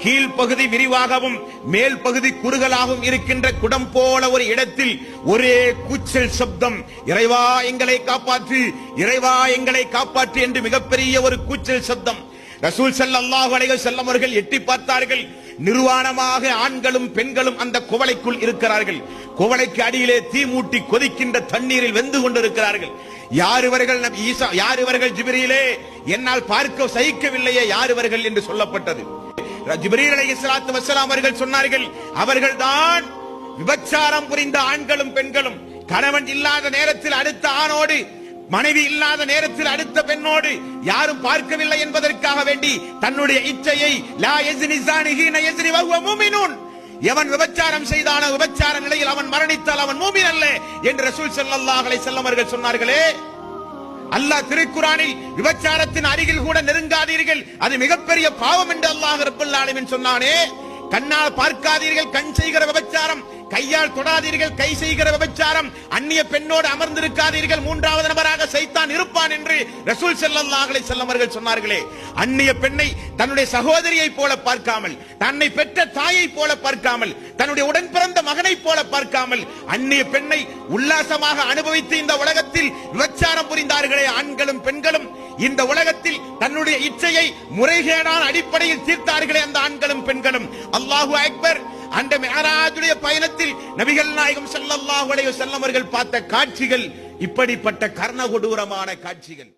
கீழ்ப்பகுதி விரிவாகவும் மேல் பகுதி குறுகலாகவும் இருக்கின்ற குடம் போல ஒரு இடத்தில் ஒரே கூச்சல் சப்தம், இறைவா எங்களை காப்பாற்று, இறைவா எங்களை காப்பாற்று என்று மிகப்பெரிய ஒரு கூச்சல் சப்தம். ரசூல் ஸல்லல்லாஹு அலைஹி வஸல்லம் அவர்கள் எட்டி பார்த்தார்கள். நிர்வாணமாக ஆண்களும் பெண்களும் அந்த குவளைக்குள் இருக்கிறார்கள். குவளைக்கு அடியிலே தீ மூட்டி கொதிக்கின்ற தண்ணீரில் வெந்து கொண்டிருக்கிறார்கள். யார் இவர்கள்? நபி ஈசா. யார் இவர்கள்? ஜிப்ரீலே. என்னால் பார்க்க சகிக்கவில்லையே, யார் இவர்கள் என்று சொல்லப்பட்டது. ஜிப்ரீல் அலைஹிஸ்ஸலாத்து வஸ்ஸலாம் அவர்கள் சொன்னார்கள், அவர்கள்தான் விபச்சாரம் புரிந்த ஆண்களும் பெண்களும். கணவன் இல்லாத நேரத்தில் அடுத்த ஆணோடு, மனைவி இல்லாத நேரத்தில் அடுத்த பெண்ணோடு யாரும் பார்க்கவில்லை என்பதற்காக வேண்டி தன்னுடைய இச்சையை லா யஸ்னி ஸானி ஹீன யஸ்னி வஹுவ முஃமினூன், எவன் விபச்சாரம் செய்தானோ விபச்சார நிலையில் அவன் மரணித்தால் அவன் மூமின் அல்ல என்று ரசூல் ஸல்லல்லாஹு அலைஹி வஸல்லம் அவர்கள் சொன்னார்களே. அல்லாஹ் திருக்குர்ஆனில் விபச்சாரத்தின் அருகில் கூட நெருங்காதீர்கள், அது மிகப்பெரிய பாவம் என்று அல்லாஹ் ரப்பல் ஆலமீன் சொன்னானே. கண்ணால் பார்க்காதீர்கள், கண் செய்கிற விபச்சாரம். கையால் தொடாதீர்கள், கை செய்கிற விபச்சாரம். அந்நிய பெண்ணோடு அமர்ந்திருக்காதீர்கள், மூன்றாவது நபராக சைத்தான் இருப்பான் என்று ரசூல் ஸல்லல்லாஹு அலைஹி வஸல்லம் அவர்கள் சொன்னார்களே. அந்நிய பெண்ணை தன்னுடைய சகோதரியை போல பார்க்காமல், தன்னை பெற்ற தாயை போல பார்க்காமல், தன்னுடைய உடன் பிறந்த மகனை போல பார்க்காமல், அந்நிய பெண்ணை உல்லாசமாக அனுபவித்து இந்த உலகத்தில் விபச்சாரம் புரிந்தார்களே ஆண்களும் பெண்களும். இந்த உலகத்தில் தன்னுடைய இச்சையை முறைகேடான அடிப்படையில் தீர்த்தார்களே அந்த ஆண்களும் பெண்களும். அல்லாஹு அக்பர். அந்த மிஅராஜுடைய பயணத்தில் நபிகள் நாயகம் ஸல்லல்லாஹு அலைஹி வஸல்லம் அவர்கள் பார்த்த காட்சிகள் இப்படிப்பட்ட கர்ண கொடூரமான காட்சிகள்.